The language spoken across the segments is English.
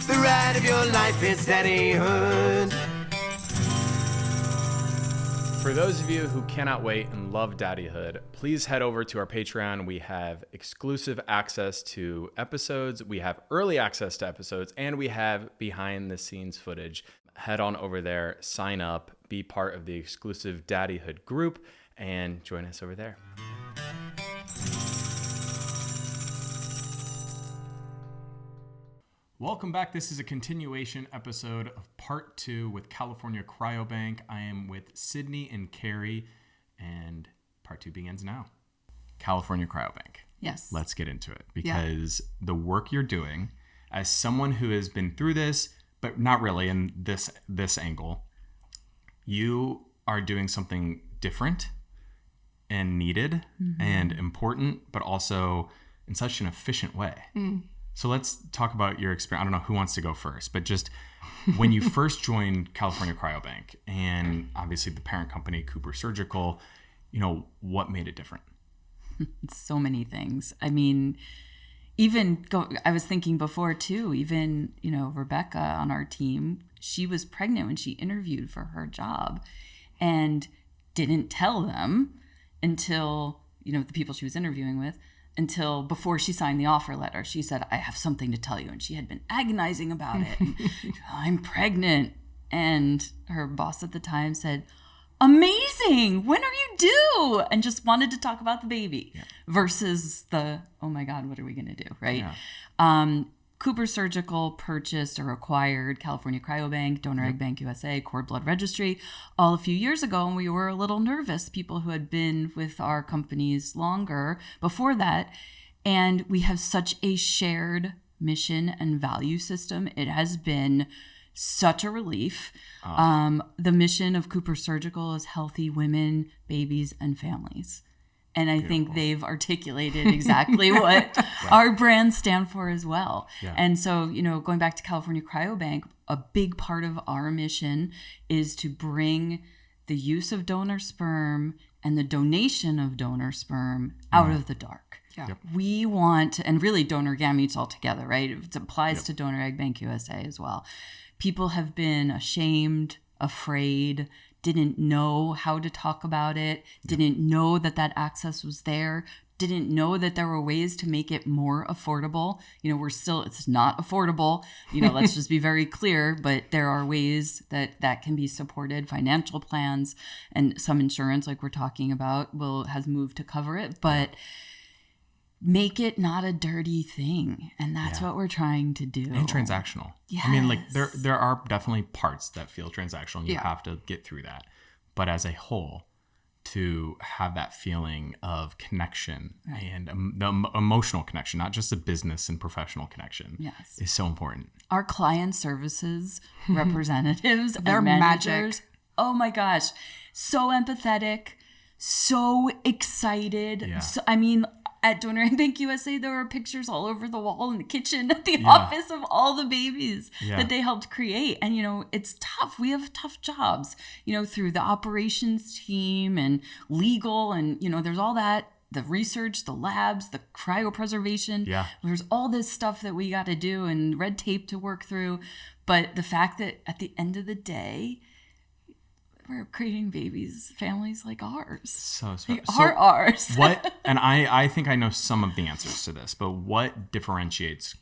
The ride of your life is daddyhood. For those of you who cannot wait and love daddyhood, please head over to our Patreon. We have exclusive access to episodes, we have early access to episodes, and we have behind the scenes footage. Head on over there, sign up, be part of the exclusive daddyhood group, and join us over there. Welcome back. This is a continuation episode of part 2 with California Cryobank. I am with Sydney and Carey, and part 2 begins now. California Cryobank. Yes. Let's get into it, because the work you're doing, as someone who has been through this, but not really in this angle, you are doing something different and needed and important, but also in such an efficient way. So let's talk about your experience. I don't know who wants to go first, but just when you first joined California Cryobank, and obviously the parent company, Cooper Surgical, what made it different? So many things. I mean, I was thinking before too, even, Rebecca on our team, she was pregnant when she interviewed for her job and didn't tell them until, the people she was interviewing with, until before she signed the offer letter. She said, I have something to tell you. And she had been agonizing about it. And, I'm pregnant. And her boss at the time said, amazing. When are you due? And just wanted to talk about the baby versus the, oh my God, what are we going to do? Right. Yeah. Cooper Surgical purchased or acquired California Cryobank, Donor Egg Bank USA, Cord Blood Registry all a few years ago. And we were a little nervous, people who had been with our companies longer before that. And we have such a shared mission and value system. It has been such a relief. The mission of Cooper Surgical is healthy women, babies, and families. And I think they've articulated exactly what our brands stand for as well. Yeah. And so, going back to California Cryobank, a big part of our mission is to bring the use of donor sperm and the donation of donor sperm out of the dark. Yeah. Yep. We want, and really donor gametes altogether, right? It applies to Donor Egg Bank USA as well. People have been ashamed, afraid, didn't know how to talk about it, didn't know that access was there, didn't know that there were ways to make it more affordable. It's not affordable, let's just be very clear, but there are ways that can be supported, financial plans, and some insurance like we're talking about has moved to cover it, but make it not a dirty thing. And that's what we're trying to do. And transactional. Yes. I mean, there are definitely parts that feel transactional and you have to get through that. But as a whole, to have that feeling of connection and the emotional connection, not just a business and professional connection, is so important. Our client services representatives, they're managers, magic. Oh my gosh, so empathetic, so excited. Yeah. So, at Donor Egg Bank USA, there are pictures all over the wall in the kitchen at the office of all the babies that they helped create. And, it's tough. We have tough jobs, through the operations team and legal and, there's all that, the research, the labs, the cryopreservation. Yeah. There's all this stuff that we got to do and red tape to work through. But the fact that at the end of the day, we're creating babies, families like ours. So are ours. And I think I know some of the answers to this, but what differentiates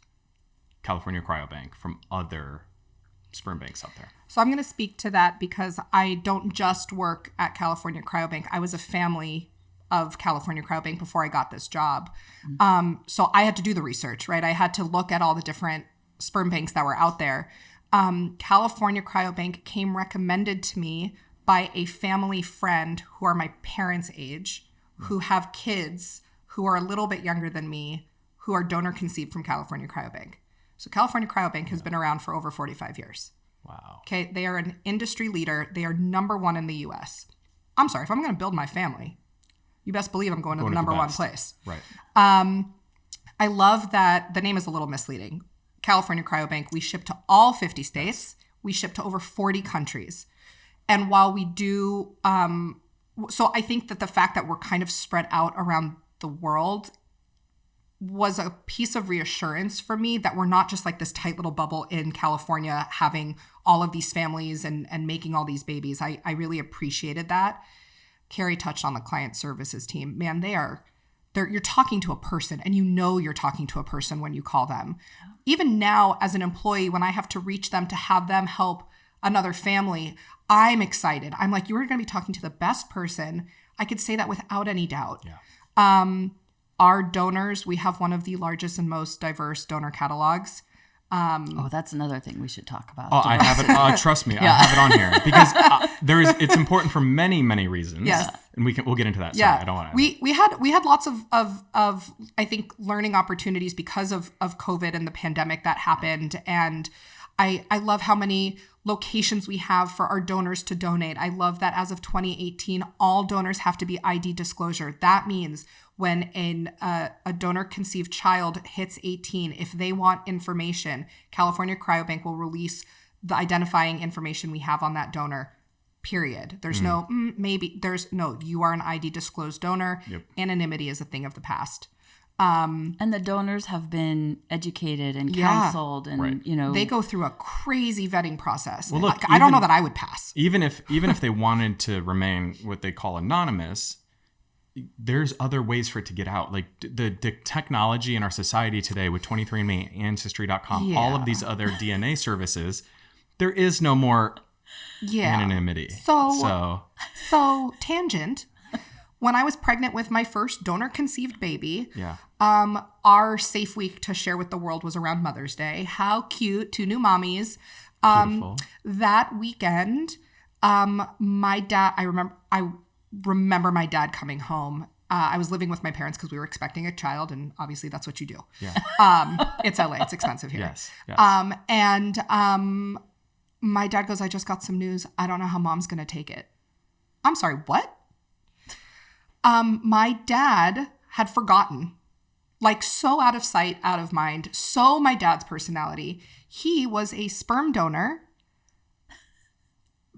California Cryobank from other sperm banks out there? So I'm going to speak to that because I don't just work at California Cryobank. I was a family of California Cryobank before I got this job. So I had to do the research, right? I had to look at all the different sperm banks that were out there. California Cryobank came recommended to me by a family friend who are my parents' age, who have kids who are a little bit younger than me, who are donor conceived from California Cryobank. So California Cryobank has been around for over 45 years. Wow. Okay, they are an industry leader. They are number one in the U.S. I'm sorry, if I'm going to build my family, you best believe I'm going to the number one place. Right. I love that the name is a little misleading. California Cryobank, we ship to all 50 states. We ship to over 40 countries. And while we do, so I think that the fact that we're kind of spread out around the world was a piece of reassurance for me that we're not just like this tight little bubble in California having all of these families and making all these babies. I really appreciated that. Carey touched on the client services team. Man, you're talking to a person, and you're talking to a person when you call them. Even now as an employee, when I have to reach them to have them help another family, I'm excited. I'm like, you are going to be talking to the best person. I could say that without any doubt. Yeah. Our donors, we have one of the largest and most diverse donor catalogs. That's another thing we should talk about. I have it. Trust me, I have it on here because it's important for many, many reasons. Yes. And we'll get into that. Sorry, I don't want to. We had lots of I think learning opportunities because of COVID and the pandemic that happened. And I love how many locations we have for our donors to donate. I love that as of 2018, all donors have to be ID disclosure. That means when a donor-conceived child hits 18, if they want information, California Cryobank will release the identifying information we have on that donor, period. There's no, maybe, there's no, you are an ID disclosed donor. Yep. Anonymity is a thing of the past. And the donors have been educated and counseled, and Right. They go through a crazy vetting process. Well, look, I don't know that I would pass. Even if they wanted to remain what they call anonymous, there's other ways for it to get out. Like the technology in our society today with 23andMe, Ancestry.com, all of these other DNA services, there is no more anonymity. So tangent. When I was pregnant with my first donor-conceived baby, our safe week to share with the world was around Mother's Day. How cute, 2 new mommies. Beautiful. That weekend, my dad, I remember my dad coming home. I was living with my parents because we were expecting a child, and obviously that's what you do. Yeah. It's LA, it's expensive here. Yes. And my dad goes, I just got some news. I don't know how mom's going to take it. I'm sorry, what? My dad had forgotten, like so out of sight, out of mind. So my dad's personality. He was a sperm donor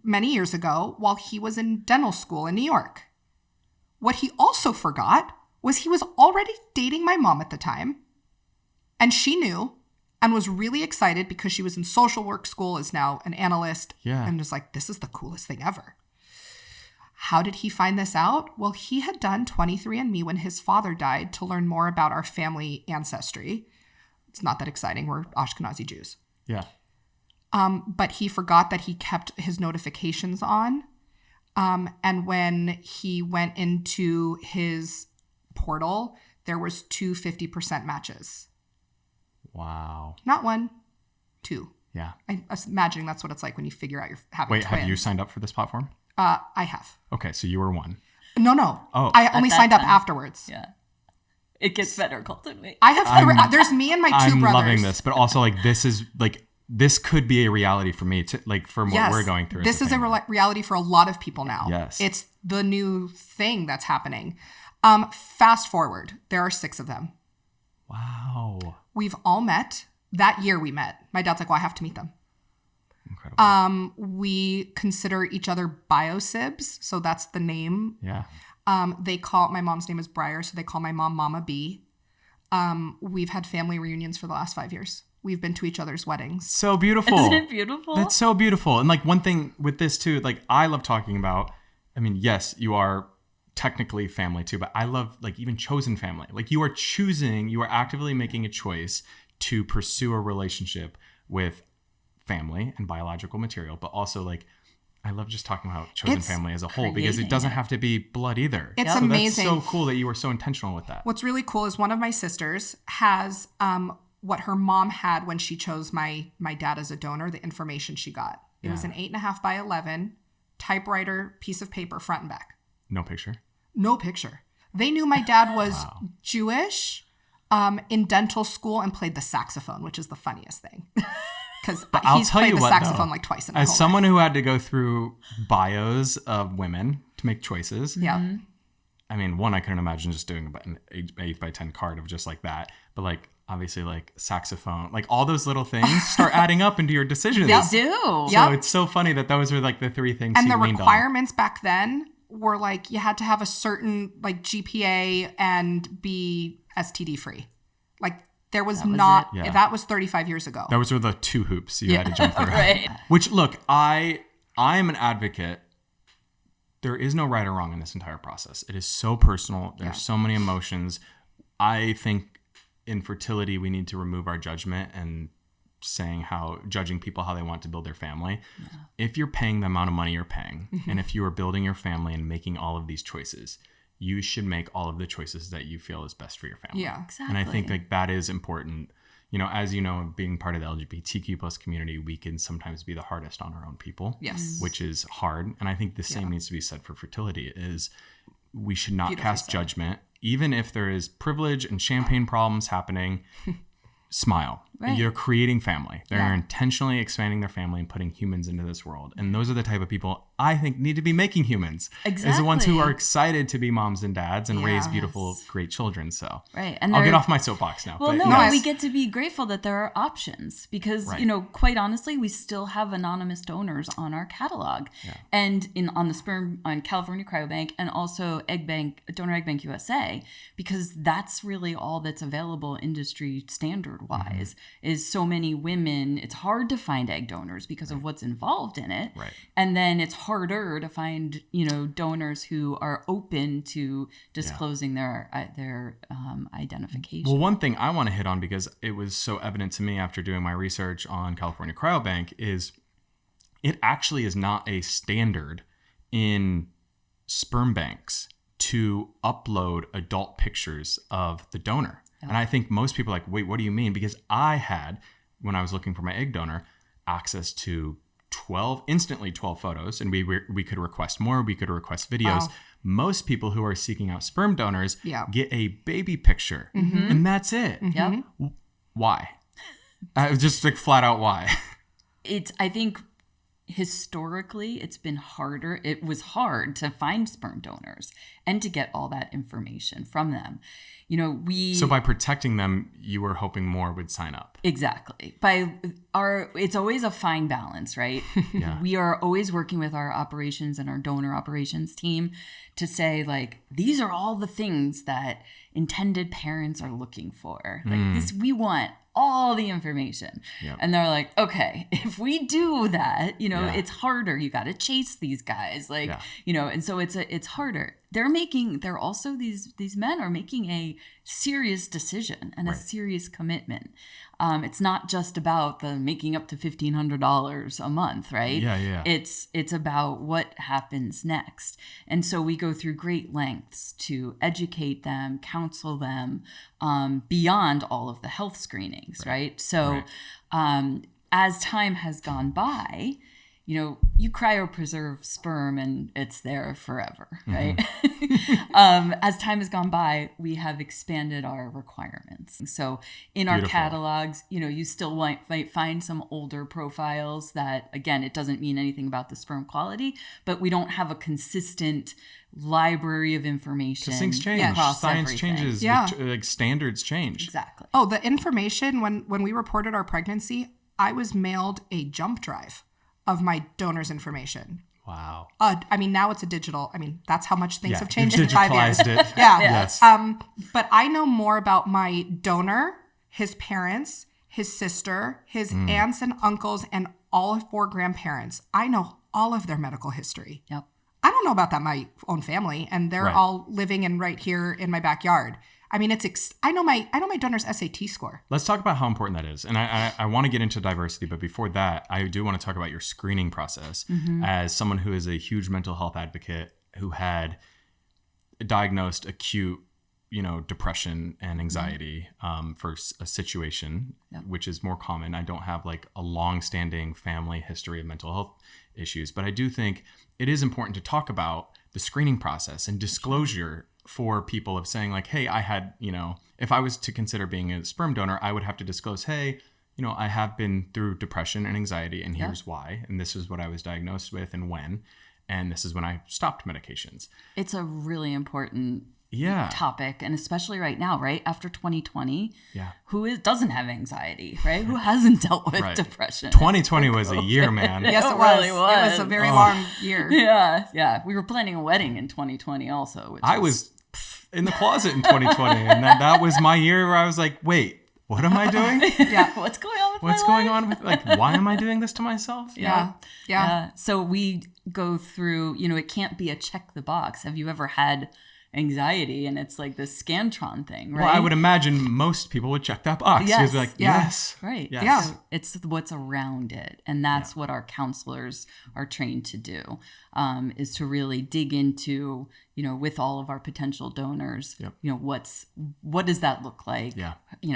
many years ago while he was in dental school in New York. What he also forgot was he was already dating my mom at the time. And she knew and was really excited because she was in social work school, is now an analyst. Yeah. And was like, this is the coolest thing ever. How did he find this out? Well, he had done 23andMe when his father died to learn more about our family ancestry. It's not that exciting. We're Ashkenazi Jews. Yeah. But he forgot that he kept his notifications on. And when he went into his portal, there was 2 50% matches. Wow. Not 1, 2. Yeah. I'm imagining that's what it's like when you figure out you're having Wait, twins. have you signed up for this platform? I have. Okay, so you were one. No. Oh. I only signed up afterwards. Yeah. It gets better, Colton. Wait. I have there's me and my 2 I'm brothers. loving this, but also like this could be a reality for me, from what we're going through. This is a reality for a lot of people now. Yes. It's the new thing that's happening. Fast forward, there are 6 of them. Wow. We've all met. That year we met. My dad's like, well, I have to meet them. Incredible. We consider each other biosibs, so that's the name. Yeah. My mom's name is Briar, so they call my mom Mama B. We've had family reunions for the last 5 years. We've been to each other's weddings. So beautiful. Isn't it beautiful? That's so beautiful. And like one thing with this too, like I love talking about, I mean, yes, you are technically family too, but I love like even chosen family. Like you are actively making a choice to pursue a relationship with family and biological material, but also like I love just talking about chosen family as a whole because it doesn't have to be blood either. It's so amazing. That's so cool that you were so intentional with that. What's really cool is one of my sisters has what her mom had when she chose my dad as a donor, the information she got. It was an 8.5 by 11 typewriter piece of paper, front and back. No picture? No picture. They knew my dad was Jewish, in dental school, and played the saxophone, which is the funniest thing. Because he's played the saxophone like twice in his whole as someone life. who had to go through bios of women to make choices. Yeah. I mean, one, I couldn't imagine just doing an 8 by 10 card of just like that. But like, obviously like saxophone, like all those little things start adding up into your decisions. They do. So it's so funny that those were like the 3 things And he the leaned requirements back then were like, you had to have a certain like GPA and be STD free. Like there was That was not, it. Yeah. that was 35 years ago. Those were the 2 hoops you had to jump through. Right. Which, look, I am an advocate. There is no right or wrong in this entire process. It is so personal. There's so many emotions. I think in fertility, we need to remove our judgment and judging people how they want to build their family. Yeah. If you're paying the amount of money you're paying, and if you are building your family and making all of these choices, you should make all of the choices that you feel is best for your family. Yeah, exactly. And I think like that is important. You know, as you know, being part of the LGBTQ plus community, we can sometimes be the hardest on our own people. Yes. Which is hard. And I think the same needs to be said for fertility is we should not cast judgment. Even if there is privilege and champagne problems happening, smile. Right. You're creating family. They're intentionally expanding their family and putting humans into this world. And those are the type of people I think need to be making humans. Exactly. Is the ones who are excited to be moms and dads and raise beautiful, great children. So right. And I'll get off my soapbox now. Well, but no, we get to be grateful that there are options because, you know, quite honestly, we still have anonymous donors on our catalog and on the sperm on California Cryobank and also Donor Egg Bank USA, because that's really all that's available industry standard wise. Is so many women, it's hard to find egg donors because of what's involved in it. Right. And then it's harder to find, you know, donors who are open to disclosing their identification. Well, one thing I want to hit on, because it was so evident to me after doing my research on California Cryobank, is it actually is not a standard in sperm banks to upload adult pictures of the donor. And I think most people are like, wait, what do you mean? Because I had, when I was looking for my egg donor, access to 12 photos, and we could request more. We could request videos. Wow. Most people who are seeking out sperm donors get a baby picture, and that's it. Yep. Why? Just like flat out why? I think historically it's been harder. It was hard to find sperm donors and to get all that information from them. You know, so by protecting them, you were hoping more would sign up. Exactly. It's always a fine balance, right? Yeah. We are always working with our operations and our donor operations team to say, like, these are all the things that intended parents are looking for. Like this, we want all the information. Yep. And they're like, okay, if we do that, you know, it's harder. You got to chase these guys, like, you know, and so it's harder. They're also these men are making a serious decision and a serious commitment. It's not just about the making up to $1,500 a month, right? Yeah. It's about what happens next. And so we go through great lengths to educate them, counsel them, beyond all of the health screenings, right? So as time has gone by, you know, you cryopreserve sperm and it's there forever, right? As time has gone by, we have expanded our requirements. So in our catalogs, you know, you still might find some older profiles that, again, it doesn't mean anything about the sperm quality, but we don't have a consistent library of information. Because things change. Science changes. Like standards change. Exactly. Oh, the information, when we reported our pregnancy, I was mailed a jump drive of my donor's information. Wow. I mean, now it's a digital. I mean, that's how much things have changed in 5 years. It. Yes. But I know more about my donor, his parents, his sister, his aunts and uncles, and all 4 grandparents. I know all of their medical history. Yep. I don't know about that my own family, and they're all living in right here in my backyard. I mean, I know my donor's SAT score. Let's talk about how important that is. And I want to get into diversity, but before that, I do want to talk about your screening process. As someone who is a huge mental health advocate who had diagnosed acute, you know, depression and anxiety for a situation, which is more common. I don't have like a long-standing family history of mental health issues, but I do think it is important to talk about the screening process and disclosure for people of saying like, hey, I had, you know, if I was to consider being a sperm donor, I would have to disclose, hey, you know, I have been through depression and anxiety and here's why. And this is what I was diagnosed with and when. And this is when I stopped medications. It's a really important topic. And especially right now, right? After 2020, who doesn't have anxiety, right? Who hasn't dealt with depression? 2020 was a year, man. Yes, it really was. It was a very long year. Yeah. We were planning a wedding in 2020 also. in the closet in 2020. And that was my year where I was like, wait, what am I doing? Yeah. What's going on with What's my going life? on with, like, why am I doing this to myself? Yeah. So we go through, it can't be a check the box. Have you ever had anxiety and it's like this Scantron thing, right? Well, I would imagine most people would check that box. Yes. Because they're like, yes. Right. Yes. Yeah. So it's what's around it. And that's what our counselors are trained to do, is to really dig into, with all of our potential donors, what does that look like? Yeah.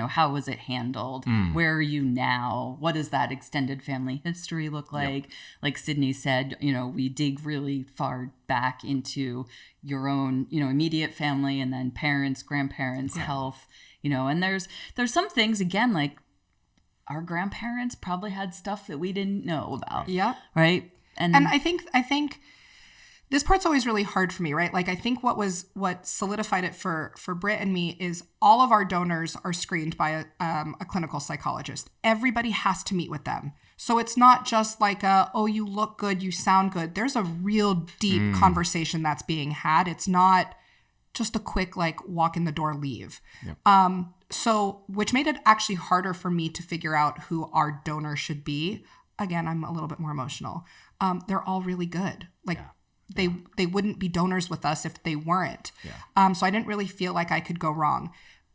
How was it handled? Where are you now? What does that extended family history look like? Yep. Like Sydney said, we dig really far back into your own, immediate family and then parents, grandparents, health, and there's some things, again, like our grandparents probably had stuff that we didn't know about. Yeah. Right. And I think this part's always really hard for me, right? Like, I think what solidified it for Britt and me is all of our donors are screened by a clinical psychologist. Everybody has to meet with them. So it's not just like you look good, you sound good. There's a real deep conversation that's being had. It's not just a quick, like, walk in the door, leave. Yep. So, which made it actually harder for me to figure out who our donor should be. Again, I'm a little bit more emotional. They're all really good. Like, they wouldn't be donors with us if they weren't. Yeah. So I didn't really feel like I could go wrong.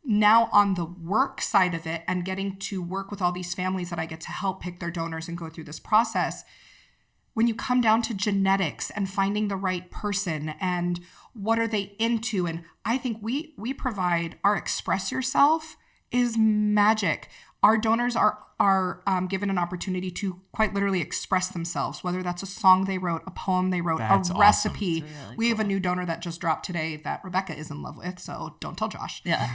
Now on the work side of it and getting to work with all these families that I get to help pick their donors and go through this process, when you come down to genetics and finding the right person and what are they into, and I think we provide our Express Yourself is magic. Our donors are given an opportunity to quite literally express themselves, whether that's a song they wrote, a poem they wrote, That's a recipe. Really we have a new donor that just dropped today that Rebecca is in love with, so don't tell Josh. Yeah.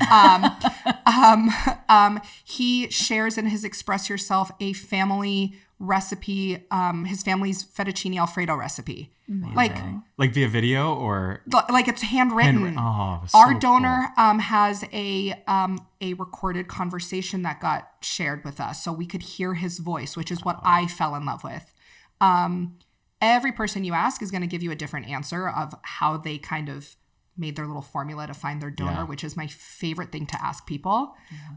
He shares in his Express Yourself a family recipe, his family's fettuccine Alfredo recipe. Amazing. Like via video or? Like it's handwritten. Oh, so Our donor cool. has a recorded conversation that got shared with us, so we could hear his voice, which is what I fell in love with. Every person you ask is going to give you a different answer of how they kind of made their little formula to find their donor, which is my favorite thing to ask people.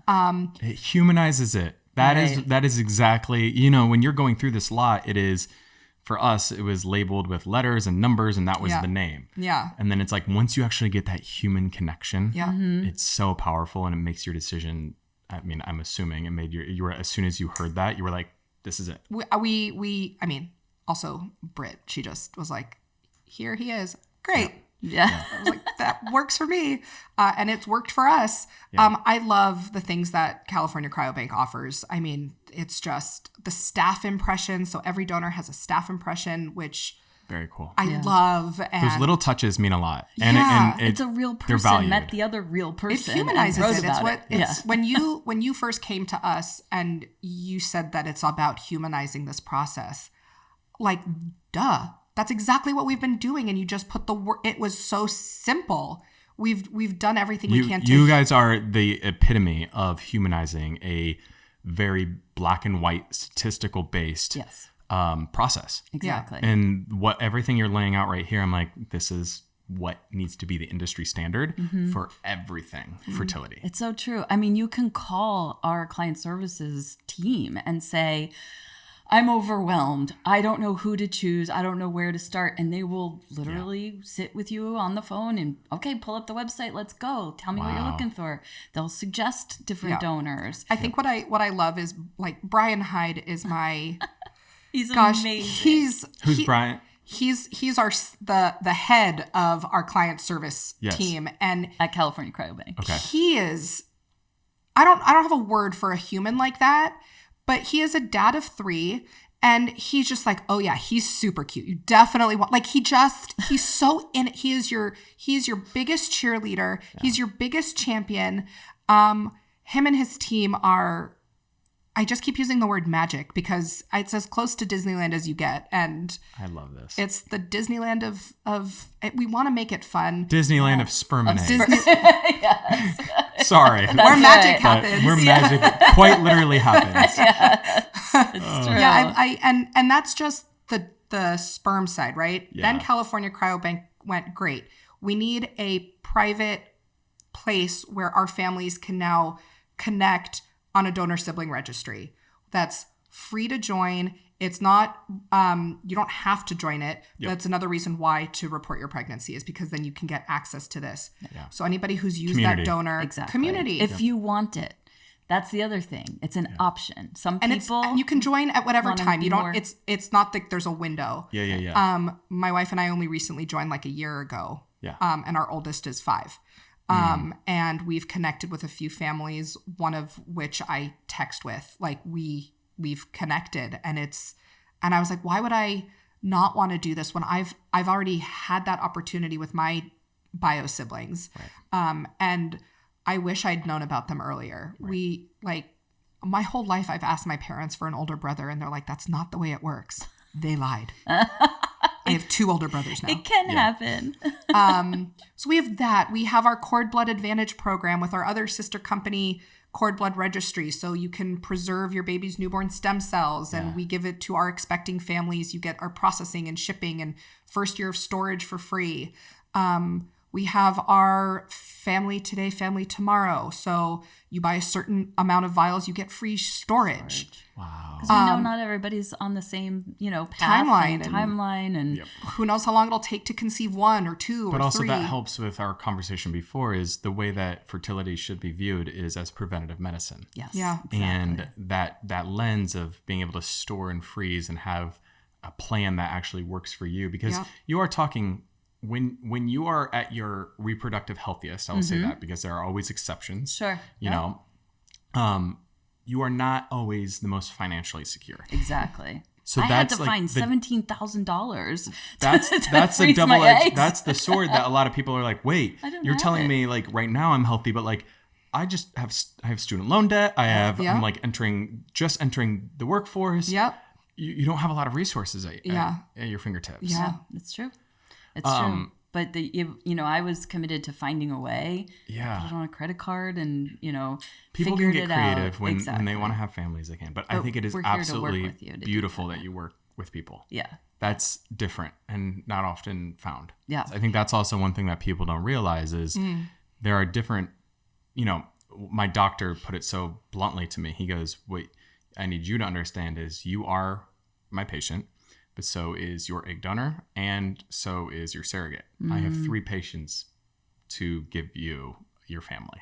It humanizes it. That is exactly, when you're going through this lot, it is, for us, it was labeled with letters and numbers, and that was the name. Yeah. And then it's like, once you actually get that human connection, Yeah. it's so powerful, and it makes your decision. I mean, I'm assuming it made you were, as soon as you heard that, you were like, this is it. Also Britt, she just was like, here he is. Great. Yeah. I was like, that works for me. And it's worked for us. Yeah. I love the things that California Cryobank offers. I mean, it's just the staff impression. So every donor has a staff impression, which very cool. I love. And those little touches mean a lot. And, it's a real person met the other real person. It humanizes it. It's what it. when you first came to us and you said that it's about humanizing this process, like, duh. That's exactly what we've been doing, and you just put the word. It was so simple. We've done everything we can. You guys are the epitome of humanizing a very black and white, statistical based process. Exactly. And everything you're laying out right here, I'm like, this is what needs to be the industry standard for everything fertility. It's so true. I mean, you can call our client services team and say, I'm overwhelmed. I don't know who to choose. I don't know where to start. And they will literally sit with you on the phone and, okay, pull up the website. Let's go. Tell me what you're looking for. They'll suggest different donors. I think what I love is, like, Brian Hyde is my He's amazing. Who's Brian? He's the head of our client service team, and at California Cryobank. Okay. He is, I don't have a word for a human like that. But he is a dad of 3, and he's just like, oh yeah, he's super cute. You definitely want, like, he's so in it. He is your biggest cheerleader. Yeah. He's your biggest champion. Him and his team are, I just keep using the word magic because it's as close to Disneyland as you get. And I love this. It's the Disneyland of we want to make it fun. Disneyland of sperm and eggs. Yes. Sorry. Where magic happens. Where magic quite literally happens. Yes, it's true. Yeah, and that's just the sperm side, right? Yeah. Then California Cryobank went, great. We need a private place where our families can now connect on a donor sibling registry. That's free to join. It's not, you don't have to join it. Yep. That's another reason why to report your pregnancy, is because then you can get access to this. Yeah. So anybody who's used Community. that donor community. If you want it. That's the other thing. It's an option. Some people and you can join at whatever time. You don't. more- It's not that there's a window. Yeah. My wife and I only recently joined like a year ago. Yeah. And our oldest is 5. And we've connected with a few families, one of which I text with. Like we've connected, and I was like, why would I not want to do this when I've already had that opportunity with my bio siblings, and I wish I'd known about them earlier. Right. My whole life I've asked my parents for an older brother, and they're like, that's not the way it works. They lied. I have 2 older brothers now. It can happen. So we have that. We have our Cord Blood Advantage program with our other sister company, Cord Blood Registry. So you can preserve your baby's newborn stem cells, and we give it to our expecting families. You get our processing and shipping and first year of storage for free. We have our Family Today, Family Tomorrow. So you buy a certain amount of vials, you get free storage. Wow. Because we know not everybody's on the same, path timeline, and Who knows how long it'll take to conceive 1 or 2 or 3. But also that helps with our conversation before, is the way that fertility should be viewed is as preventative medicine. yes, Yeah. exactly. And that lens of being able to store and freeze and have a plan that actually works for you, because you are talking when you are at your reproductive healthiest, I will say that, because there are always exceptions. Sure. You know, you are not always the most financially secure. Exactly. So I had that's to like find the- $17,000. That's a freeze my double-edged. eggs. That's the sword that a lot of people are like, wait, don't you're have telling it. me like right now I'm healthy, but like I have student loan debt. I'm like entering the workforce. Yep. You don't have a lot of resources at your fingertips. Yeah. It's true. It's true. But I was committed to finding a way. Yeah. Put it on a credit card, and People can figured get it out. creative when Exactly. they want to have families, they can. But I think it is we're here to work absolutely with you to do beautiful that you work with people. Yeah. That's different and not often found. Yeah. I think that's also one thing that people don't realize is there are different, my doctor put it so bluntly to me. He goes, what I need you to understand is you are my patient, but so is your egg donor, and so is your surrogate. I have 3 patients to give you your family.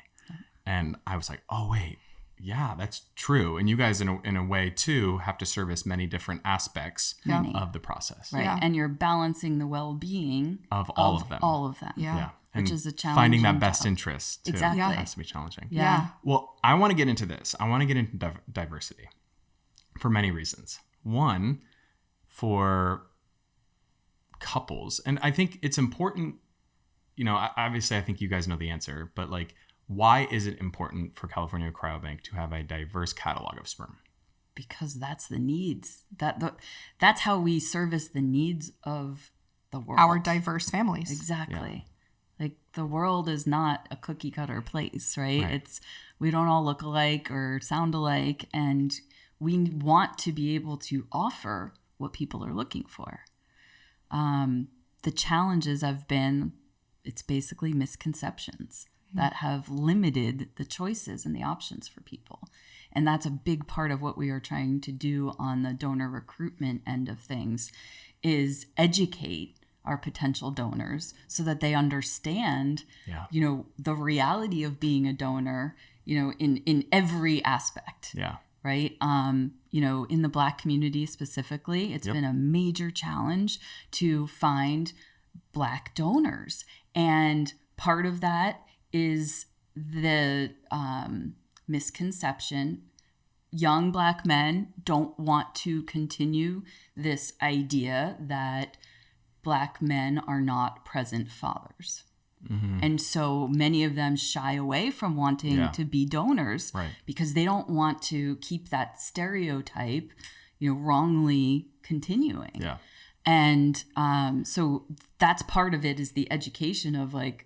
And I was like, oh, wait, yeah, that's true. And you guys, in a way, too, have to service many different aspects of the process. Right. Yeah. And you're balancing the well-being Of all of them. All of them. Yeah. Yeah. Which And is a challenge. finding that best interest, too, Exactly. has to be challenging. Yeah. Well, I want to get into this. I want to get into diversity for many reasons. One, for couples. And I think it's important, obviously I think you guys know the answer, but like, why is it important for California Cryobank to have a diverse catalog of sperm? Because that's the needs. That's how we service the needs of the world. Our diverse families. Exactly. Like the world is not a cookie cutter place, right? We don't all look alike or sound alike, and we want to be able to offer what people are looking for. The challenges have been, it's basically misconceptions that have limited the choices and the options for people. And that's a big part of what we are trying to do on the donor recruitment end of things, is educate our potential donors so that they understand, the reality of being a donor, in every aspect. Yeah. Right. In the Black community specifically, it's been a major challenge to find Black donors. And part of that is the misconception. Young Black men don't want to continue this idea that Black men are not present fathers. Mm-hmm. And so many of them shy away from wanting to be donors because they don't want to keep that stereotype, wrongly continuing. Yeah. And so that's part of it, is the education of like,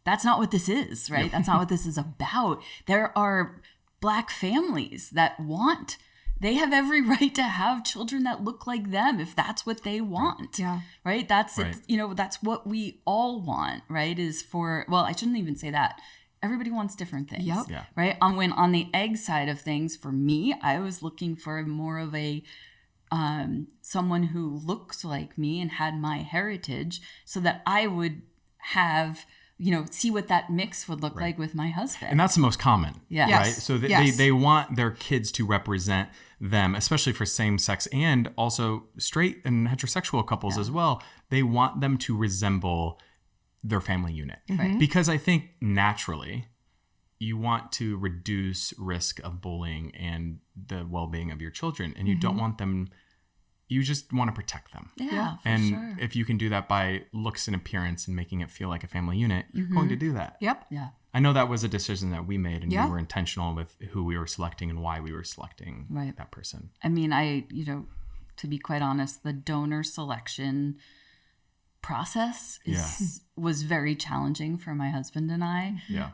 that's not what this is, right? That's not what this is about. There are Black families that want they have every right to have children that look like them if that's what they want. Yeah. Right? That's Right. it, you know, that's what we all want, right? Is for, well, I shouldn't even say that. Everybody wants different things. Yep. Yeah. Right? When on the egg side of things, for me, I was looking for more of a someone who looks like me and had my heritage so that I would have, you know, see what that mix would look like with my husband. And that's the most common, Yeah. right? Yes. So Yes. they want their kids to represent them, especially for same-sex and also straight and heterosexual couples as well. They want them to resemble their family unit. Right. Because I think naturally you want to reduce risk of bullying and the well-being of your children, and you don't want them, you just want to protect them. Yeah, for And sure. if you can do that by looks and appearance and making it feel like a family unit, you're going to do that. Yep. Yeah. I know that was a decision that we made, and Yeah. we were intentional with who we were selecting and why we were selecting Right. that person. I mean, you know, to be quite honest, the donor selection process was very challenging for my husband and I. Yeah.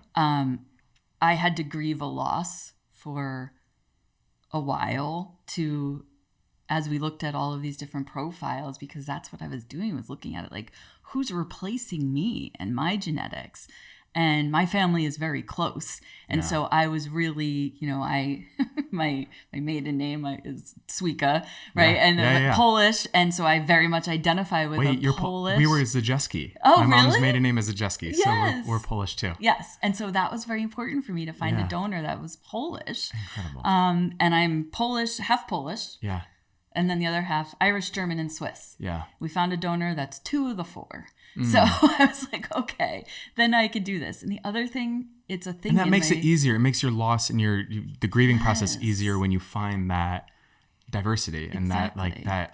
I had to grieve a loss for a while as we looked at all of these different profiles, because that's what I was doing, was looking at it like, who's replacing me and my genetics? And my family is very close. And so I was really, you know, my maiden name is Suika, right? Yeah. And Yeah. Polish. And so I very much identify with Wait, you're Polish. we were Zajeski. Oh, My mom's really? maiden name is Zajeski, Yes. so we're Polish too. Yes. And so that was very important for me to find Yeah. a donor that was Polish. Incredible. And I'm Polish, half Polish, Yeah. and then the other half Irish, German, and Swiss. Yeah. We found a donor that's 2 of the 4. Mm. So I was like, okay, then I could do this. And the other thing, it's a thing. And that in makes my- it easier. It makes your loss and the grieving process Yes. easier when you find that diversity and Exactly. that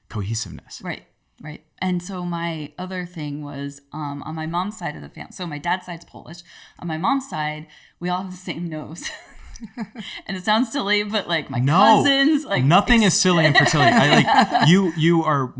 cohesiveness. Right. Right. And so my other thing was on my mom's side of the family. So my dad's side's Polish. On my mom's side, we all have the same nose. And it sounds silly, but like my cousins, like nothing is silly in fertility. You are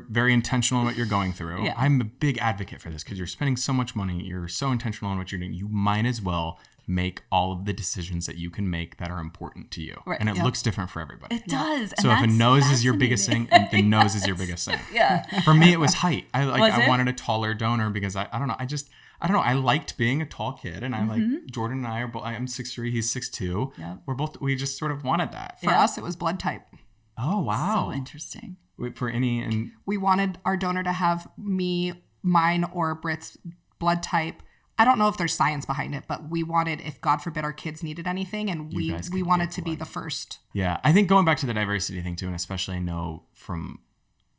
very intentional in what you're going through. Yeah. I'm a big advocate for this because you're spending so much money. You're so intentional in what you're doing. You might as well make all of the decisions that you can make that are important to you. Right. And it Yep. looks different for everybody. It does. So if a that's nose is your biggest thing, fascinating. the nose is your biggest thing. Yeah. For me, it was height. Was I it? wanted a taller donor because I don't know. I don't know. I liked being a tall kid, and I like Jordan and I are both. I'm 6'3", he's 6'2". Yep. We just sort of wanted that. For us, it was blood type. Oh wow! So interesting. For any and We wanted our donor to have mine, or Britt's blood type. I don't know if there's science behind it, but we wanted, if God forbid our kids needed anything, and You guys we could wanted get to be blood. the first. yeah, I think going back to the diversity thing too, and especially I know from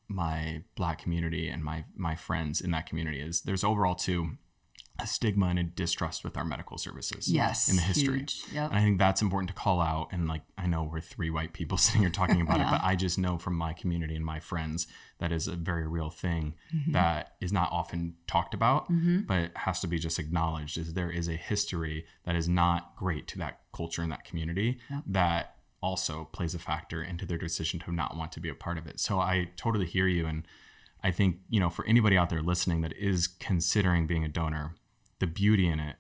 my Black community and my friends in that community is there's overall too a stigma and a distrust with our medical services. Yes. in the history. Huge. Yep. And I think that's important to call out. And like, I know we're 3 white people sitting here talking about it, but I just know from my community and my friends that is a very real thing that is not often talked about, but it has to be just acknowledged. Is there is a history that is not great to that culture and that community that also plays a factor into their decision to not want to be a part of it. So I totally hear you. And I think, you know, for anybody out there listening that is considering being a donor, the beauty in it,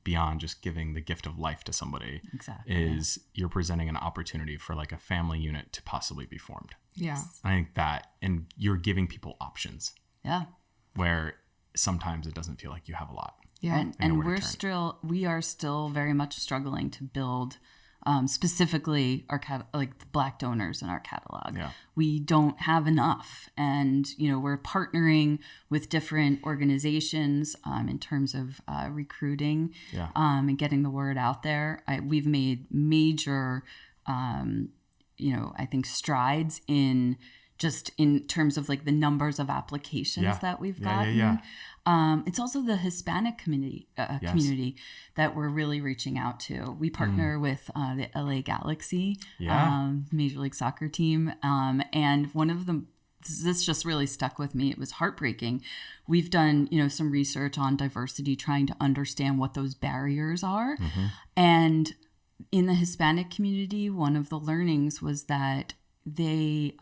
beyond just giving the gift of life to somebody, Exactly. is you're presenting an opportunity for like a family unit to possibly be formed. Yeah. I think that, and you're giving people options Yeah. where sometimes it doesn't feel like you have a lot. Yeah. And nowhere to turn. we are still very much struggling to build specifically our like the Black donors in our catalog. Yeah. We don't have enough, and you know, we're partnering with different organizations in terms of recruiting and getting the word out there. We've made major I think strides in terms of like the numbers of applications that we've gotten. It's also the Hispanic community that we're really reaching out to. We partner with the LA Galaxy, Major League Soccer team. And one of them, this just really stuck with me. It was heartbreaking. We've done, some research on diversity, trying to understand what those barriers are. And in the Hispanic community, one of the learnings was that they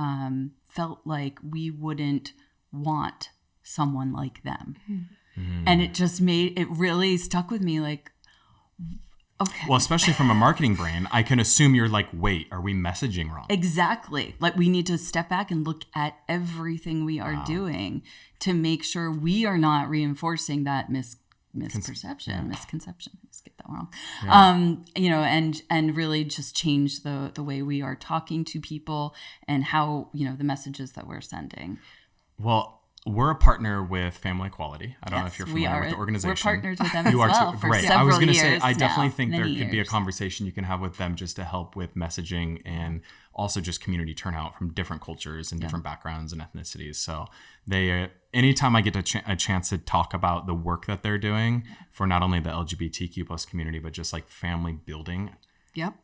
felt like we wouldn't want someone like them. And it really stuck with me. Like, Okay. Well, especially from a marketing brain, I can assume you're like, wait, are we messaging wrong? Exactly. Like we need to step back and look at everything we are doing to make sure we are not reinforcing that misconception. Let's get that wrong. And really just change the way we are talking to people and how, the messages that we're sending. Well, we're a partner with Family Equality. I don't know if you're familiar with the organization. We're partners with them as you are well too. for Great. several I was going to years say, I definitely now, think there many could be a years. conversation you can have with them just to help with messaging and also just community turnout from different cultures and different backgrounds and ethnicities. So they, anytime I get a chance to talk about the work that they're doing for not only the LGBTQ plus community, but just like family building. Yep.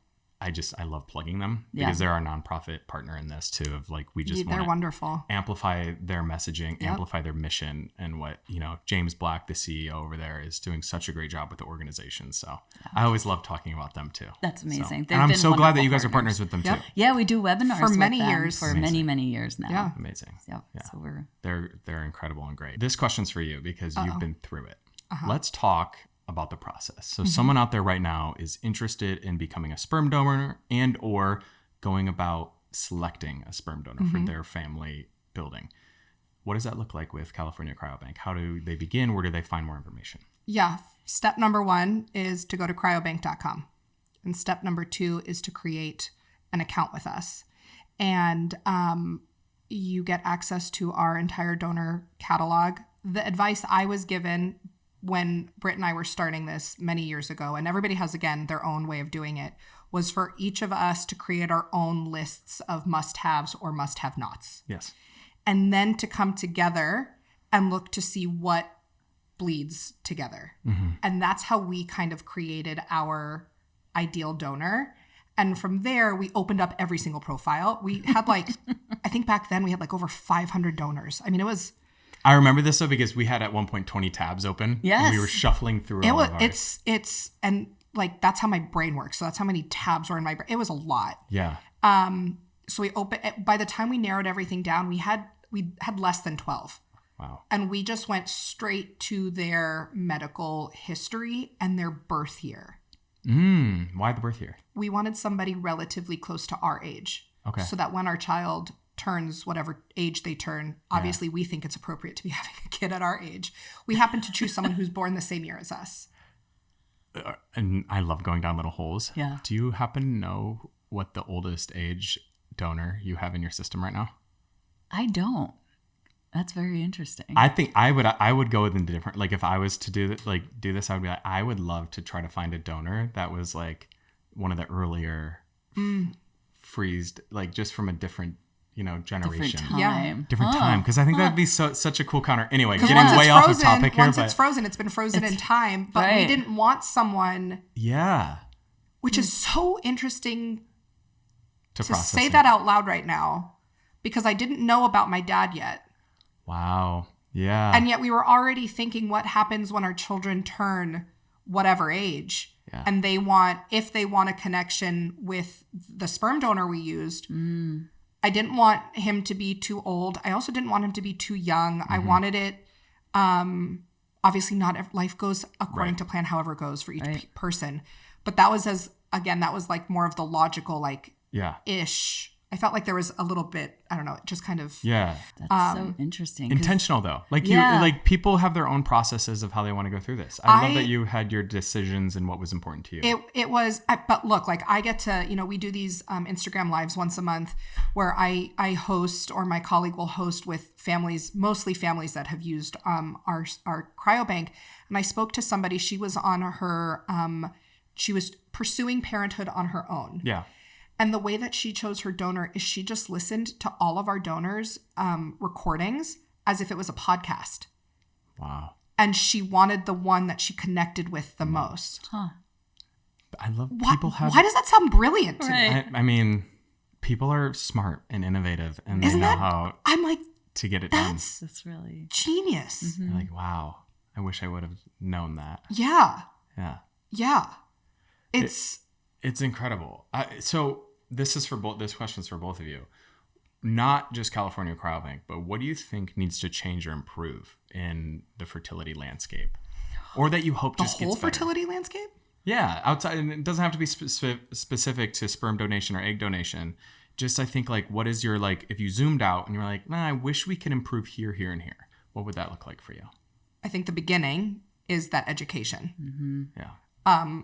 I love plugging them because they're our nonprofit partner in this too. Of like, we just they're want wonderful. Amplify their messaging, amplify their mission, and what James Black, the CEO over there, is doing such a great job with the organization. So I always love talking about them too. That's amazing. So, They've and I'm been so glad that you wonderful guys are partners with them Yep. too. Yeah, we do webinars For with many them years. for many years now. Yeah. Amazing. Yeah. So we're They're incredible and great. This question's for you because you've been through it. Let's talk about the process. So someone out there right now is interested in becoming a sperm donor and or going about selecting a sperm donor for their family building. What does that look like with California Cryobank? How do they begin? Where do they find more information? Yeah. Step number 1 is to go to cryobank.com. And step number 2 is to create an account with us. And you get access to our entire donor catalog. The advice I was given when Britt and I were starting this many years ago, and everybody has, again, their own way of doing it, was for each of us to create our own lists of must-haves or must-have-nots. Yes. And then to come together and look to see what bleeds together. And that's how we kind of created our ideal donor. And from there, we opened up every single profile. We had I think back then we had over 500 donors. I mean, it was... I remember this though because we had at one point 20 tabs open. Yes. And we were shuffling through all of ours. That's how my brain works. So that's how many tabs were in my brain. It was a lot. Yeah. So by the time we narrowed everything down, we had less than 12. Wow. And we just went straight to their medical history and their birth year. Why the birth year? We wanted somebody relatively close to our age. Okay. So that when our child turns whatever age they turn, obviously we think it's appropriate to be having a kid at our age. We happen to choose someone who's born the same year as us. And I love going down little holes. Yeah. Do you happen to know what the oldest age donor you have in your system right now? I don't. That's very interesting. I think I would go with a different, if I was to do this, I would be I would love to try to find a donor that was one of the earlier freezed, just from a different, generation. Different time. Because I think that'd be such a cool counter. Anyway, Because getting way off the topic here. Once it's frozen, it's been frozen in time. But we didn't want someone. Yeah. Which is so interesting to say it. that out loud right now, because I didn't know about my dad yet. Wow. Yeah. And yet we were already thinking what happens when our children turn whatever age. Yeah. And if they want a connection with the sperm donor we used. I didn't want him to be too old. I also didn't want him to be too young. I wanted it, obviously not life goes according to plan, however it goes for each person. But that was more of the logical, ish. I felt like there was a little bit, I don't know, just kind of. Yeah. That's so interesting. Intentional though. People have their own processes of how they want to go through this. I love that you had your decisions and what was important to you. It was, but look, I get to, we do these Instagram lives once a month where I host, or my colleague will host with families, mostly families that have used our cryobank. And I spoke to somebody, she was on her, she was pursuing parenthood on her own. Yeah. And the way that she chose her donor is she just listened to all of our donors' recordings as if it was a podcast. Wow. And she wanted the one that she connected with the most. Huh. I love Why does that sound brilliant to me? I mean, people are smart and innovative, and they Isn't know that, how I'm like, to get it done. That's really genius. You're like, wow, I wish I would have known that. Yeah. Yeah. Yeah. It's incredible. So this question's for both of you. Not just California Cryobank, but what do you think needs to change or improve in the fertility landscape? Or that you hope just gets better? The whole fertility landscape? Yeah, outside, and it doesn't have to be specific to sperm donation or egg donation. Just I think like, what is your like, if you zoomed out and you're like, man, I wish we could improve here, here, and here. What would that look like for you? I think the beginning is that education. Mm-hmm. Yeah.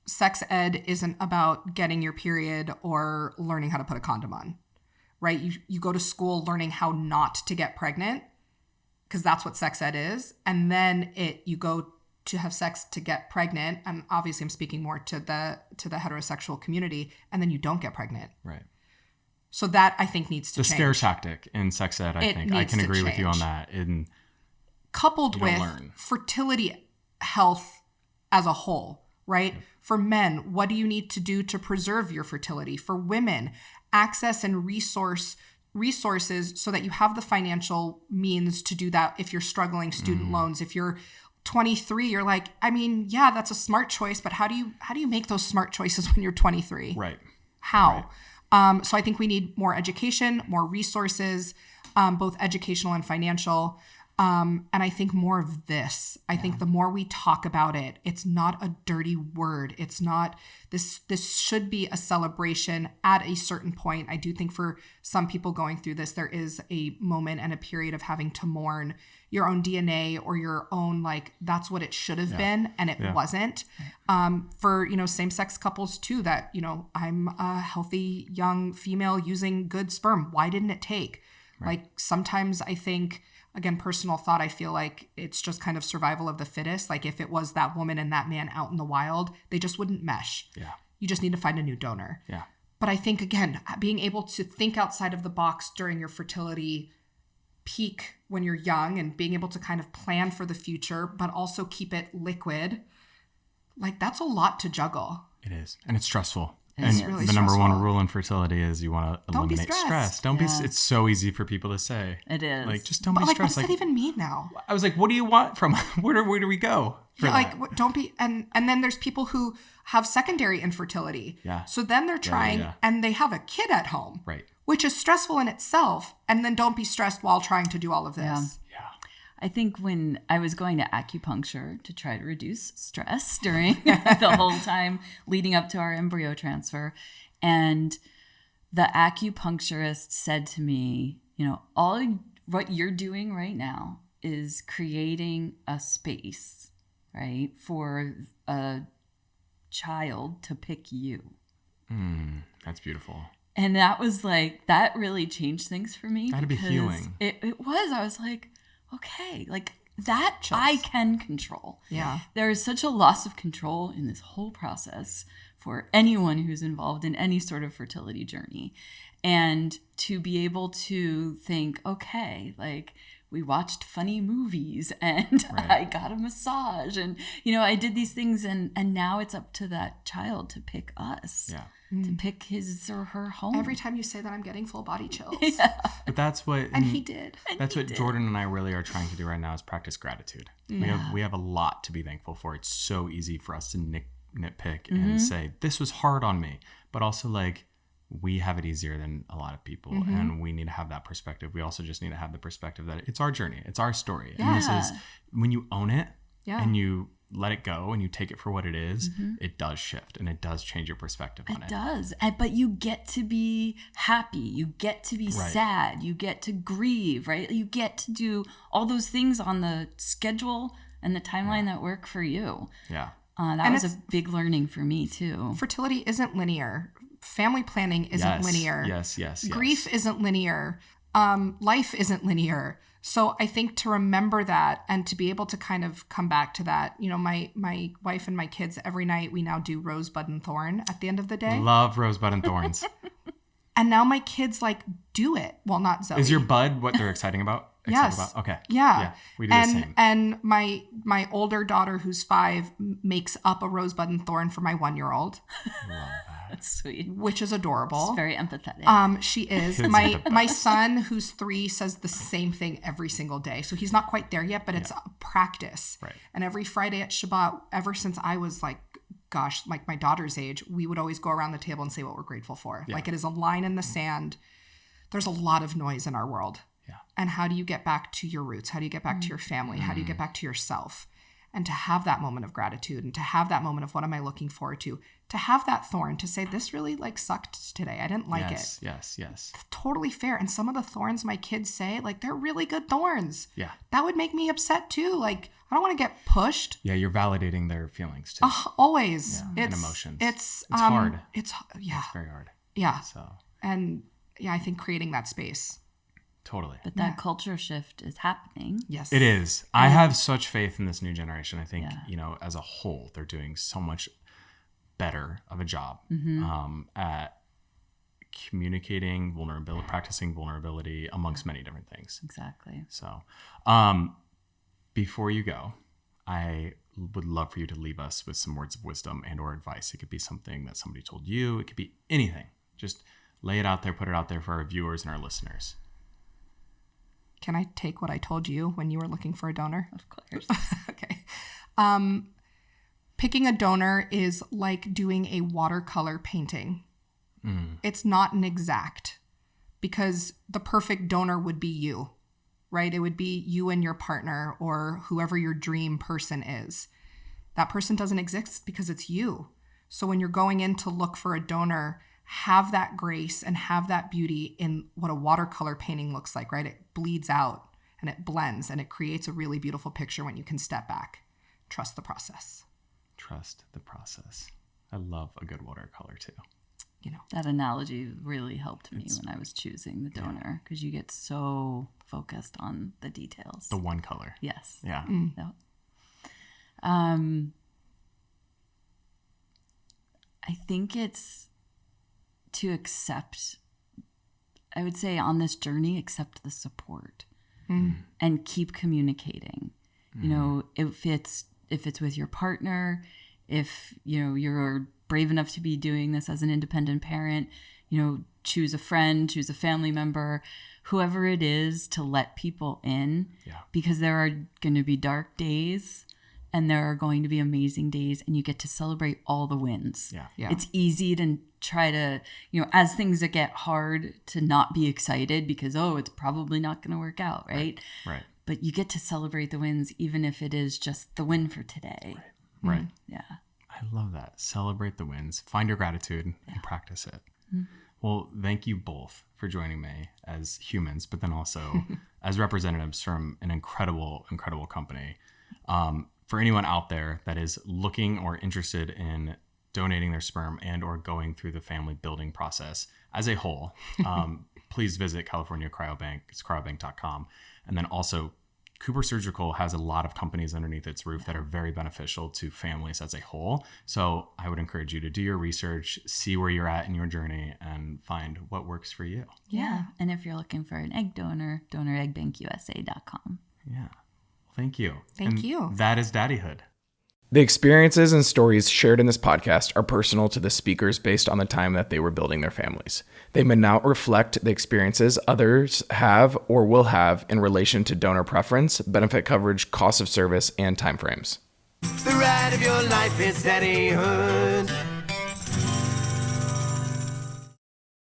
Sex ed isn't about getting your period or learning how to put a condom on, right? You go to school learning how not to get pregnant, because that's what sex ed is. And then you go to have sex to get pregnant. And obviously I'm speaking more to the heterosexual community, and then you don't get pregnant. Right. So that I think needs to change. The scare tactic in sex ed, I think. I can agree with you on that. Coupled with fertility health as a whole, right? Yep. For men, what do you need to do to preserve your fertility? For women, access and resources so that you have the financial means to do that. If you're struggling, student loans, if you're 23, you're like, I mean, yeah, that's a smart choice, but how do you make those smart choices when you're 23? Right. How? Right. So I think we need more education, more resources, both educational and financial. And I think more of this. I think the more we talk about it, it's not a dirty word. It's not this should be a celebration at a certain point. I do think for some people going through this, there is a moment and a period of having to mourn your own DNA or your own, like, that's what it should have been. And it wasn't. For, same-sex couples too, that, I'm a healthy young female using good sperm. Why didn't it take? Right. Like sometimes I think, again, personal thought, I feel like it's just kind of survival of the fittest. Like if it was that woman and that man out in the wild, they just wouldn't mesh. Yeah. You just need to find a new donor. Yeah. But I think, again, being able to think outside of the box during your fertility peak when you're young and being able to kind of plan for the future, but also keep it liquid, like that's a lot to juggle. It is. And it's stressful. It's and really the number stressful. one rule in fertility is you want to eliminate stress. Don't be. It's so easy for people to say. It is. Like, just don't be stressed. What does that even mean now? I was like, what do you want from? Where do we go? Don't be. And then there's people who have secondary infertility. Yeah. So then they're trying and they have a kid at home. Right. Which is stressful in itself. And then don't be stressed while trying to do all of this. Yeah. I think when I was going to acupuncture to try to reduce stress during the whole time leading up to our embryo transfer, and the acupuncturist said to me, all what you're doing right now is creating a space, right, for a child to pick you. That's beautiful. And that was like, that really changed things for me. That'd be healing. It was. I was like, okay, like that I can control. Yeah. There is such a loss of control in this whole process for anyone who's involved in any sort of fertility journey. And to be able to think, okay, like we watched funny movies and I got a massage and, I did these things and now it's up to that child to pick us. Yeah. To pick his or her home. Every time you say that, I'm getting full body chills. Yeah. But that's what... And he did. That's what Jordan and I really are trying to do right now is practice gratitude. Yeah. We have a lot to be thankful for. It's so easy for us to nitpick and say, this was hard on me. But also, like, we have it easier than a lot of people. And we need to have that perspective. We also just need to have the perspective that it's our journey. It's our story. Yeah. And this is... When you own it and you... let it go and you take it for what it is, it does shift and it does change your perspective on it. It does. But you get to be happy. You get to be sad. You get to grieve, right? You get to do all those things on the schedule and the timeline that work for you. Yeah. That was a big learning for me too. Fertility isn't linear. Family planning isn't linear. Yes. Grief isn't linear. Life isn't linear. So I think to remember that and to be able to kind of come back to that, my wife and my kids, every night we now do rosebud and thorn at the end of the day. Love rosebud and thorns. And now my kids do it. Well, not Zoe. Is your bud what they're exciting about? Yes. Okay. Yeah. We do the same. And my older daughter, who's 5, makes up a rosebud and thorn for my 1-year-old. Love that. That's sweet. Which is adorable. She's very empathetic. She is. My son, who's 3, says the same thing every single day. So he's not quite there yet, but it's a practice. Right. And every Friday at Shabbat, ever since I was like my daughter's age, we would always go around the table and say what we're grateful for. Yeah. Like it is a line in the sand. There's a lot of noise in our world. Yeah. And how do you get back to your roots? How do you get back to your family? How do you get back to yourself? and to have that moment of gratitude and to have that moment of what am I looking forward to have that thorn, to say this really like sucked today. I didn't like it. Yes. Totally fair. And some of the thorns my kids say, like they're really good thorns. Yeah. That would make me upset too. Like I don't want to get pushed. Yeah, you're validating their feelings too. Always. Yeah, and emotions. It's hard. It's very hard. Yeah. So. And yeah, I think creating that space. Totally. But that culture shift is happening. Yes. It is. I have such faith in this new generation. I think, Yeah. As a whole, they're doing so much better of a job at communicating vulnerability, practicing vulnerability amongst many different things. Exactly. So before you go, I would love for you to leave us with some words of wisdom and or advice. It could be something that somebody told you. It could be anything. Just lay it out there, put it out there for our viewers and our listeners. Can I take what I told you when you were looking for a donor? Of course. Okay. Picking a donor is like doing a watercolor painting. It's not an exact, because the perfect donor would be you, right? It would be you and your partner or whoever your dream person is. That person doesn't exist because it's you. So when you're going in to look for a donor, have that grace and have that beauty in what a watercolor painting looks like, right? It bleeds out and it blends and it creates a really beautiful picture when you can step back. Trust the process. Trust the process. I love a good watercolor too. That analogy really helped me when I was choosing the donor, because you get so focused on the details. The one color. Yes. Yeah. Yep. I think it's to accept, I would say on this journey, accept the support and keep communicating. If it's with your partner, if you're brave enough to be doing this as an independent parent, choose a friend, choose a family member, whoever it is, to let people in, because there are going to be dark days and there are going to be amazing days, and you get to celebrate all the wins. It's easy to try to, as things that get hard, to not be excited because, it's probably not going to work out, right? Right. But you get to celebrate the wins, even if it is just the win for today. Right. Yeah. I love that. Celebrate the wins. Find your gratitude and practice it. Well, thank you both for joining me as humans, but then also as representatives from an incredible, incredible company. For anyone out there that is looking or interested in donating their sperm and or going through the family building process as a whole, please visit California Cryobank. It's cryobank.com. And then also Cooper Surgical has a lot of companies underneath its roof that are very beneficial to families as a whole. So I would encourage you to do your research, see where you're at in your journey, and find what works for you. Yeah. And if you're looking for an egg donor, donoreggbankusa.com. Yeah. Thank you. Thank you. That is Daddyhood. The experiences and stories shared in this podcast are personal to the speakers based on the time that they were building their families. They may not reflect the experiences others have or will have in relation to donor preference, benefit coverage, cost of service, and timeframes. The ride of your life is Daddyhood.